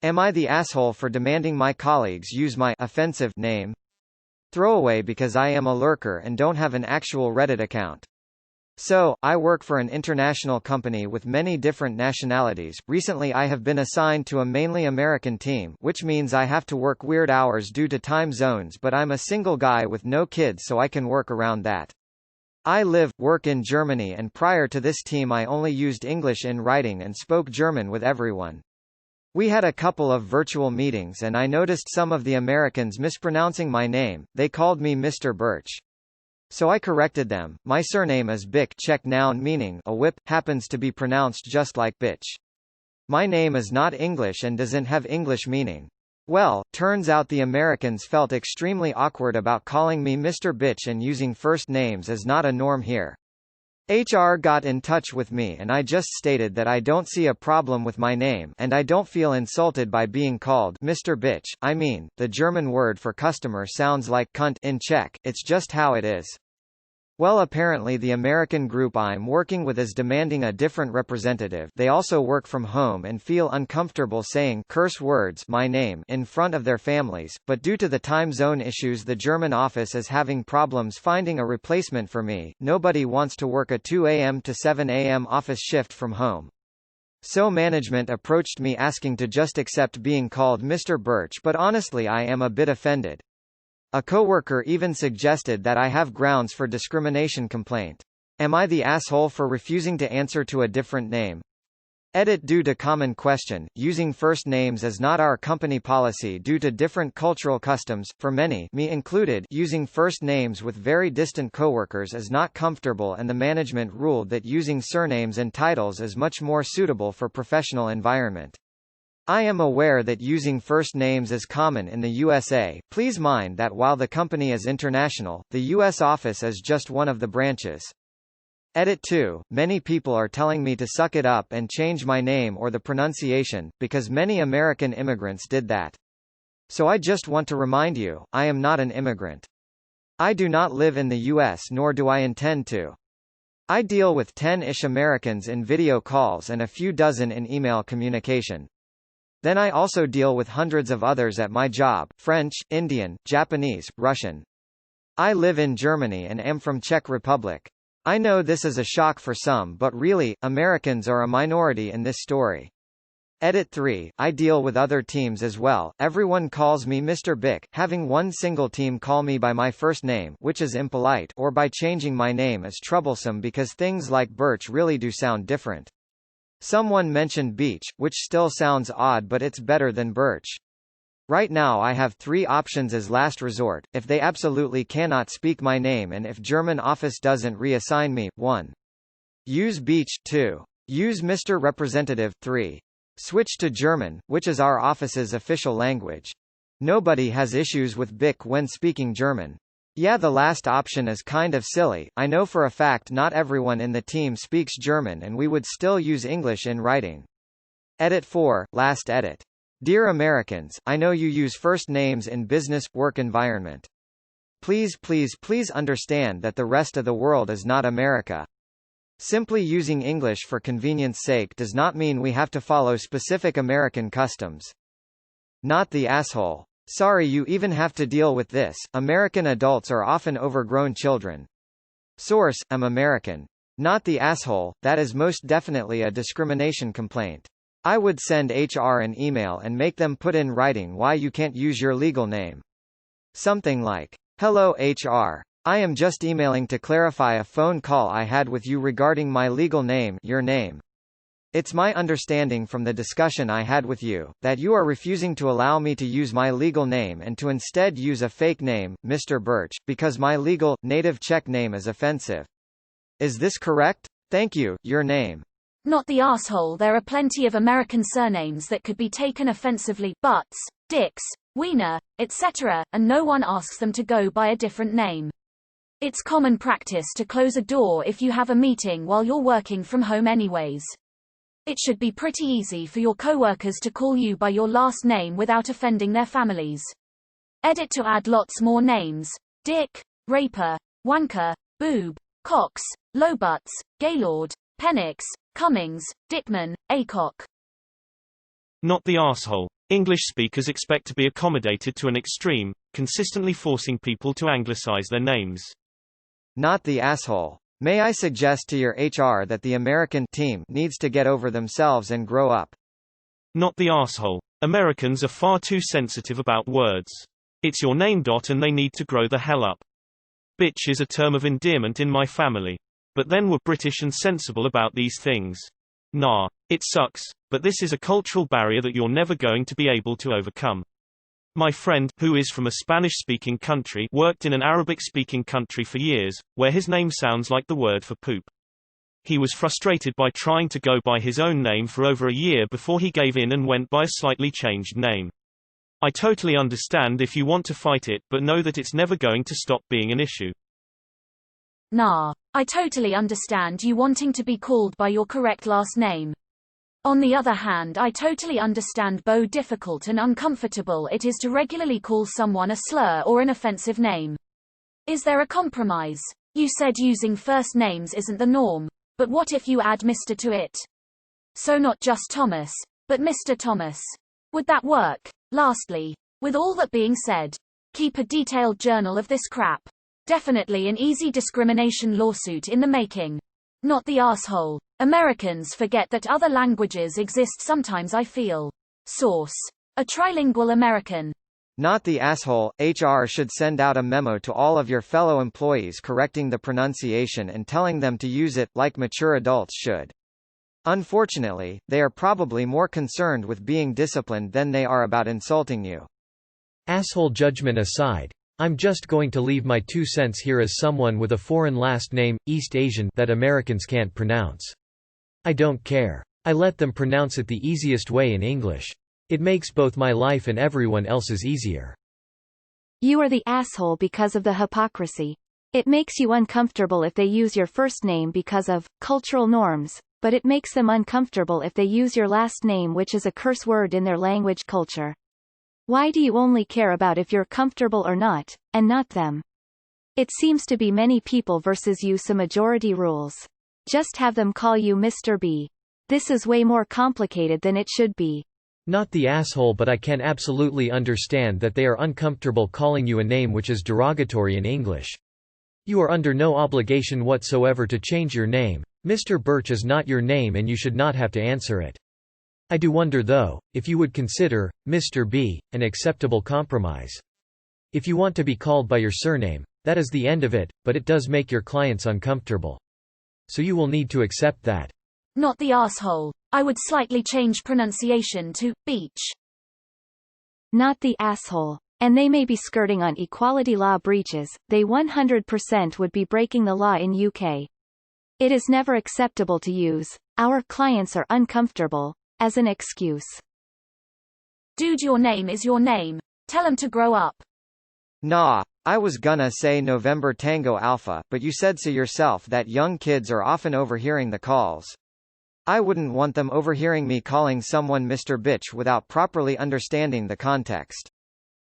Am I the asshole for demanding my colleagues use my offensive name? Throwaway because I am a lurker and don't have an actual Reddit account. So, I work for an international company with many different nationalities. Recently I have been assigned to a mainly American team, which means I have to work weird hours due to time zones, but I'm a single guy with no kids, so I can work around that. I work in Germany, and prior to this team I only used English in writing and spoke German with everyone. We had a couple of virtual meetings and I noticed some of the Americans mispronouncing my name. They called me Mr. Birch. So I corrected them. My surname is Bick, Czech noun meaning a whip, happens to be pronounced just like bitch. My name is not English and doesn't have English meaning. Well, turns out the Americans felt extremely awkward about calling me Mr. Bitch, and using first names is not a norm here. HR got in touch with me and I just stated that I don't see a problem with my name and I don't feel insulted by being called Mr. Bitch. I mean, the German word for customer sounds like cunt in Czech, it's just how it is. Well, apparently the American group I'm working with is demanding a different representative. They also work from home and feel uncomfortable saying curse words my name in front of their families, but due to the time zone issues the German office is having problems finding a replacement for me. Nobody wants to work a 2 a.m. to 7 a.m. office shift from home. So management approached me asking to just accept being called Mr. Birch, but honestly I am a bit offended. A coworker even suggested that I have grounds for discrimination complaint. Am I the asshole for refusing to answer to a different name? Edit. Due to common question, using first names is not our company policy due to different cultural customs. For many, me included, using first names with very distant coworkers is not comfortable, and the management ruled that using surnames and titles is much more suitable for professional environment. I am aware that using first names is common in the USA. Please mind that while the company is international, the US office is just one of the branches. Edit 2. Many people are telling me to suck it up and change my name or the pronunciation, because many American immigrants did that. So I just want to remind you, I am not an immigrant. I do not live in the US, nor do I intend to. I deal with 10-ish Americans in video calls and a few dozen in email communication. Then I also deal with hundreds of others at my job: French, Indian, Japanese, Russian. I live in Germany and am from Czech Republic. I know this is a shock for some, but really, Americans are a minority in this story. Edit 3. I deal with other teams as well. Everyone calls me Mr. Bick, having one single team call me by my first name, which is impolite, or by changing my name is troublesome because things like Birch really do sound different. Someone mentioned beach, which still sounds odd, but it's better than birch. Right now I have 3 options as last resort, if they absolutely cannot speak my name and if German office doesn't reassign me. 1. Use beach. 2. Use Mr. Representative. 3. Switch to German, which is our office's official language. Nobody has issues with Bick when speaking German. Yeah, the last option is kind of silly. I know for a fact not everyone in the team speaks German and we would still use English in writing. Edit 4. Last edit. Dear Americans, I know you use first names in business, work environment. Please understand that the rest of the world is not America. Simply using English for convenience sake does not mean we have to follow specific American customs. Not the asshole. Sorry you even have to deal with this. American adults are often overgrown children. Source: I'm American. Not the asshole. That is most definitely a discrimination complaint. I would send HR an email and make them put in writing why you can't use your legal name. Something like, "Hello HR. I am just emailing to clarify a phone call I had with you regarding my legal name, your name. It's my understanding from the discussion I had with you, that you are refusing to allow me to use my legal name and to instead use a fake name, Mr. Birch, because my legal, native Czech name is offensive. Is this correct? Thank you, your name." Not the asshole. There are plenty of American surnames that could be taken offensively: Butts, Dicks, Wiener, etc., and no one asks them to go by a different name. It's common practice to close a door if you have a meeting while you're working from home anyways. It should be pretty easy for your coworkers to call you by your last name without offending their families. Edit to add lots more names: Dick, Raper, Wanker, Boob, Cox, Lowbutts, Gaylord, Penix, Cummings, Dickman, Acock. Not the asshole. English speakers expect to be accommodated to an extreme, consistently forcing people to anglicize their names. Not the asshole. May I suggest to your HR that the American team needs to get over themselves and grow up? Not the asshole. Americans are far too sensitive about words. It's your name. And they need to grow the hell up. Bitch is a term of endearment in my family. But then we're British and sensible about these things. Nah. It sucks, but this is a cultural barrier that you're never going to be able to overcome. My friend, who is from a Spanish-speaking country, worked in an Arabic-speaking country for years, where his name sounds like the word for poop. He was frustrated by trying to go by his own name for over a year before he gave in and went by a slightly changed name. I totally understand if you want to fight it, but know that it's never going to stop being an issue. Nah. I totally understand you wanting to be called by your correct last name. On the other hand, I totally understand how difficult and uncomfortable it is to regularly call someone a slur or an offensive name. Is there a compromise? You said using first names isn't the norm, but what if you add Mr. to it? So not just Thomas, but Mr. Thomas. Would that work? Lastly, with all that being said, keep a detailed journal of this crap. Definitely an easy discrimination lawsuit in the making. Not the asshole. Americans forget that other languages exist sometimes, I feel. Source: a trilingual American. Not the asshole. HR should send out a memo to all of your fellow employees correcting the pronunciation and telling them to use it like mature adults should. Unfortunately, they are probably more concerned with being disciplined than they are about insulting you. Asshole judgment aside, I'm just going to leave my 2 cents here as someone with a foreign last name, East Asian, that Americans can't pronounce. I don't care. I let them pronounce it the easiest way in English. It makes both my life and everyone else's easier. You are the asshole because of the hypocrisy. It makes you uncomfortable if they use your first name because of cultural norms, but it makes them uncomfortable if they use your last name, which is a curse word in their language culture. Why do you only care about if you're comfortable or not, and not them? It seems to be many people versus you, so majority rules. Just have them call you Mr. B. This is way more complicated than it should be. Not the asshole, but I can absolutely understand that they are uncomfortable calling you a name which is derogatory in English. You are under no obligation whatsoever to change your name. Mr. Birch is not your name and you should not have to answer it. I do wonder though, if you would consider, Mr. B, an acceptable compromise. If you want to be called by your surname, that is the end of it, but it does make your clients uncomfortable. So you will need to accept that. Not the asshole. I would slightly change pronunciation to beach. Not the asshole. And they may be skirting on equality law breaches, they 100% would be breaking the law in UK. It is never acceptable to use, our clients are uncomfortable, as an excuse. Dude, your name is your name. Tell 'em to grow up. Nah, I was gonna say November Tango Alpha, but you said so yourself that young kids are often overhearing the calls. I wouldn't want them overhearing me calling someone Mr. Bitch without properly understanding the context.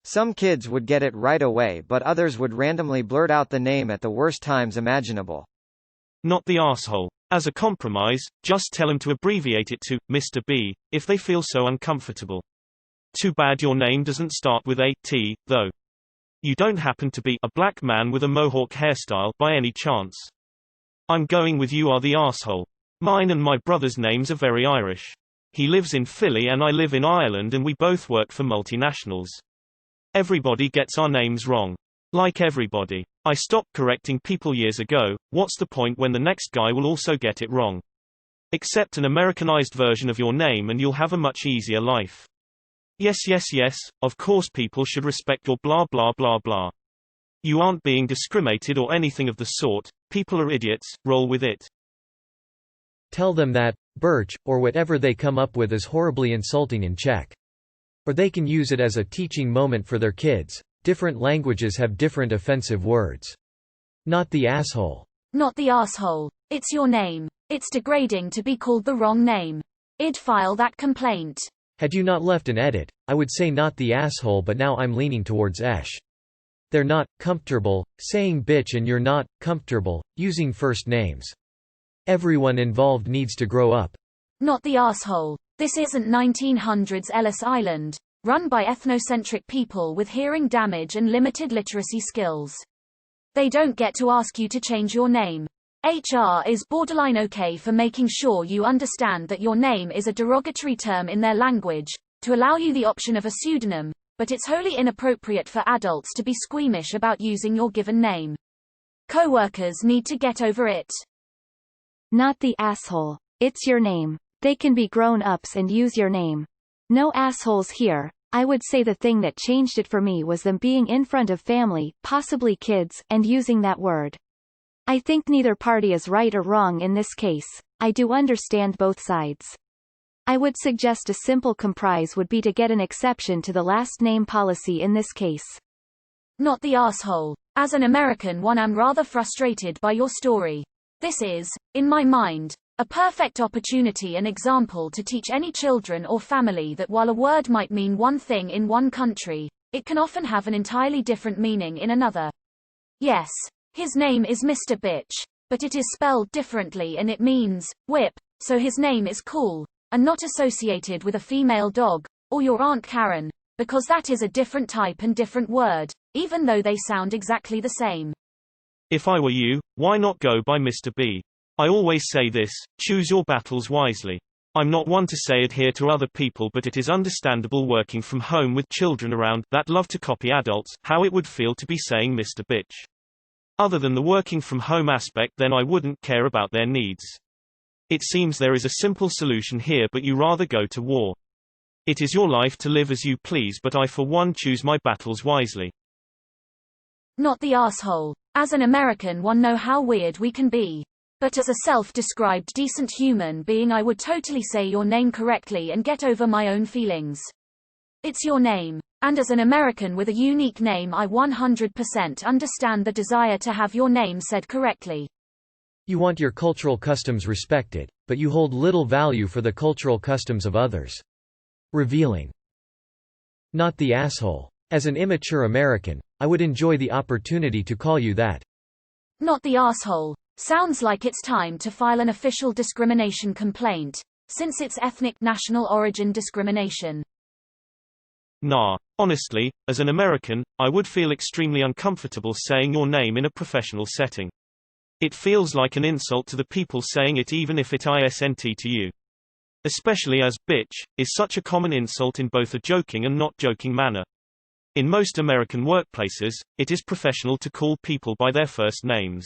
Some kids would get it right away, but others would randomly blurt out the name at the worst times imaginable. Not the asshole. As a compromise, just tell them to abbreviate it to Mr. B, if they feel so uncomfortable. Too bad your name doesn't start with a T, though. You don't happen to be a black man with a mohawk hairstyle by any chance. I'm going with you are the asshole. Mine and my brother's names are very Irish. He lives in Philly and I live in Ireland and we both work for multinationals. Everybody gets our names wrong. Like everybody. I stopped correcting people years ago. What's the point when the next guy will also get it wrong? Accept an Americanized version of your name and you'll have a much easier life. Yes, yes, yes, of course people should respect your blah blah blah blah. You aren't being discriminated or anything of the sort. People are idiots, roll with it. Tell them that, Birch, or whatever they come up with is horribly insulting in Czech. Or they can use it as a teaching moment for their kids. Different languages have different offensive words. Not the asshole. Not the asshole. It's your name. It's degrading to be called the wrong name. I'd file that complaint. Had you not left an edit, I would say not the asshole, but now I'm leaning towards esh. They're not comfortable saying bitch and you're not comfortable using first names. Everyone involved needs to grow up. Not the asshole. This isn't 1900s Ellis Island. run by ethnocentric people with hearing damage and limited literacy skills. They don't get to ask you to change your name. HR is borderline okay for making sure you understand that your name is a derogatory term in their language, to allow you the option of a pseudonym, but it's wholly inappropriate for adults to be squeamish about using your given name. Coworkers need to get over it. Not the asshole. It's your name. They can be grown-ups and use your name. No assholes here. I would say the thing that changed it for me was them being in front of family, possibly kids, and using that word. I think neither party is right or wrong in this case. I do understand both sides. I would suggest a simple compromise would be to get an exception to the last name policy in this case. Not the asshole. As an American one, I'm rather frustrated by your story. This is, in my mind, a perfect opportunity and example to teach any children or family that while a word might mean one thing in one country, it can often have an entirely different meaning in another. Yes, his name is Mr. Bitch, but it is spelled differently and it means whip, so his name is cool, and not associated with a female dog, or your Aunt Karen, because that is a different type and different word, even though they sound exactly the same. If I were you, why not go by Mr. B? I always say this, choose your battles wisely. I'm not one to say adhere to other people, but it is understandable working from home with children around that love to copy adults, how it would feel to be saying Mr. Bitch. Other than the working from home aspect, then I wouldn't care about their needs. It seems there is a simple solution here, but you rather go to war. It is your life to live as you please, but I for one choose my battles wisely. Not the asshole. As an American one know how weird we can be. But as a self-described decent human being I would totally say your name correctly and get over my own feelings. It's your name. And as an American with a unique name I 100% understand the desire to have your name said correctly. You want your cultural customs respected, but you hold little value for the cultural customs of others. Revealing. Not the asshole. As an immature American, I would enjoy the opportunity to call you that. Not the asshole. Sounds like it's time to file an official discrimination complaint, since it's ethnic national origin discrimination. Nah. Honestly, as an American, I would feel extremely uncomfortable saying your name in a professional setting. It feels like an insult to the people saying it, even if it isn't to you. Especially as bitch is such a common insult in both a joking and not joking manner. In most American workplaces, it is professional to call people by their first names.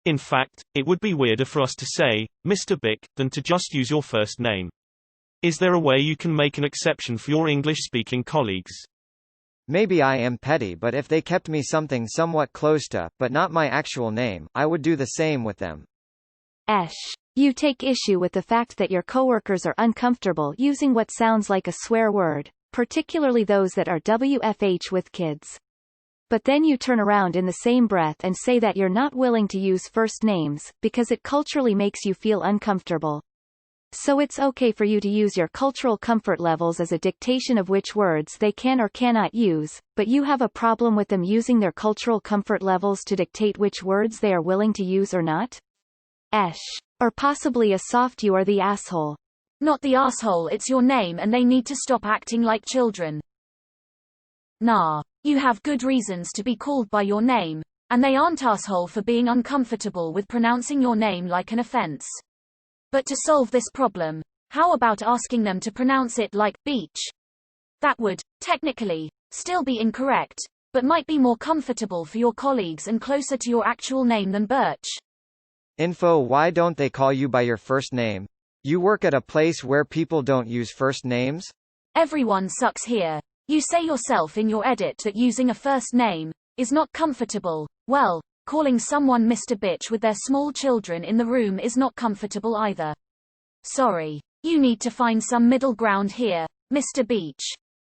In fact, it would be weirder for us to say, Mr. Bick, than to just use your first name. Is there a way you can make an exception for your English-speaking colleagues? Maybe I am petty, but if they kept me something somewhat close to, but not my actual name, I would do the same with them. You take issue with the fact that your coworkers are uncomfortable using what sounds like a swear word, particularly those that are WFH with kids. But then you turn around in the same breath and say that you're not willing to use first names, because it culturally makes you feel uncomfortable. So it's okay for you to use your cultural comfort levels as a dictation of which words they can or cannot use, but you have a problem with them using their cultural comfort levels to dictate which words they are willing to use or not? Or possibly a soft you are the asshole. Not the asshole, it's your name and they need to stop acting like children. Nah. You have good reasons to be called by your name, and they aren't asshole for being uncomfortable with pronouncing your name like an offense. But to solve this problem, how about asking them to pronounce it like beach? That would, technically, still be incorrect, but might be more comfortable for your colleagues and closer to your actual name than Birch. Info: why don't they call you by your first name? You work at a place where people don't use first names? Everyone sucks here. You say yourself in your edit that using a first name is not comfortable. Well, calling someone Mr. Bitch with their small children in the room is not comfortable either. Sorry. You need to find some middle ground here, Mr. Beach.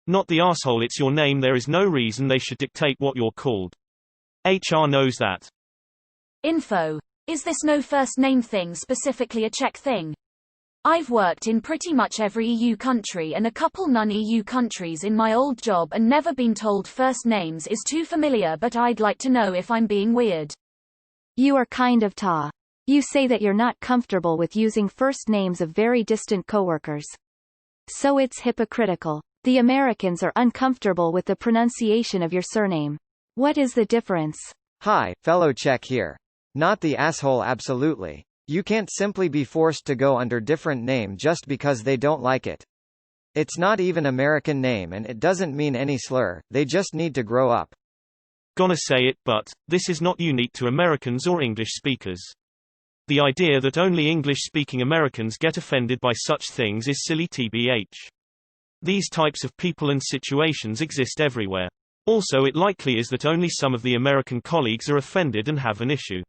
Not the asshole, it's your name. There is no reason they should dictate what you're called. HR knows that. Info. Is this no first name thing specifically a Czech thing? I've worked in pretty much every EU country and a couple non-EU countries in my old job and never been told first names is too familiar, but I'd like to know if I'm being weird. You are kind of ta. You say that you're not comfortable with using first names of very distant coworkers. So it's hypocritical. The Americans are uncomfortable with the pronunciation of your surname. What is the difference? Hi, fellow Czech here. Not the asshole absolutely. You can't simply be forced to go under different name just because they don't like it. It's not even American name and it doesn't mean any slur, they just need to grow up. Gonna say it, but this is not unique to Americans or English speakers. The idea that only English-speaking Americans get offended by such things is silly tbh. These types of people and situations exist everywhere. Also, it likely is that only some of the American colleagues are offended and have an issue.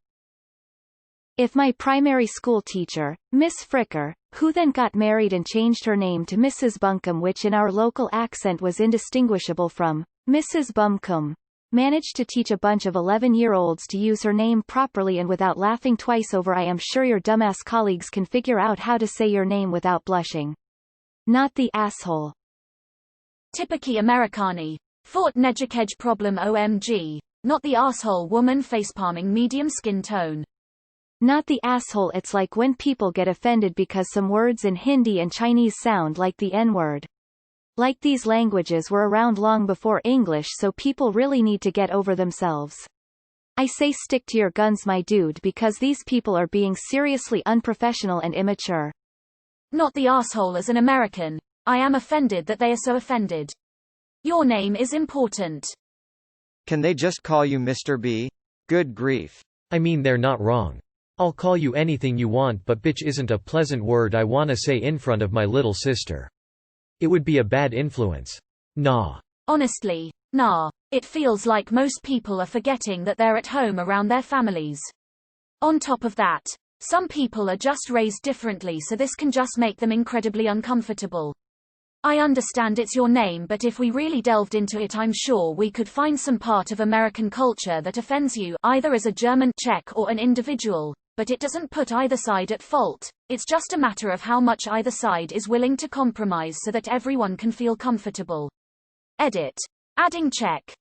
If my primary school teacher, Miss Fricker, who then got married and changed her name to Mrs. Buncombe, which in our local accent was indistinguishable from Mrs. Bumcombe, managed to teach a bunch of 11-year-olds to use her name properly and without laughing twice over, I am sure your dumbass colleagues can figure out how to say your name without blushing. Not the asshole. Typici Americani. Fort Nejikej problem OMG. Not the asshole woman facepalming medium skin tone. Not the asshole. It's like when people get offended because some words in Hindi and Chinese sound like the N-word. Like these languages were around long before English, so people really need to get over themselves. I say stick to your guns, my dude, because these people are being seriously unprofessional and immature. Not the asshole as an American. I am offended that they are so offended. Your name is important. Can they just call you Mr. B? Good grief. I mean, they're not wrong. I'll call you anything you want, but bitch isn't a pleasant word I wanna say in front of my little sister. It would be a bad influence. Nah. Honestly, nah. It feels like most people are forgetting that they're at home around their families. On top of that, some people are just raised differently, so this can just make them incredibly uncomfortable. I understand it's your name, but if we really delved into it, I'm sure we could find some part of American culture that offends you, either as a German, Czech, or an individual, but it doesn't put either side at fault. It's just a matter of how much either side is willing to compromise so that everyone can feel comfortable. Edit. Adding Czech.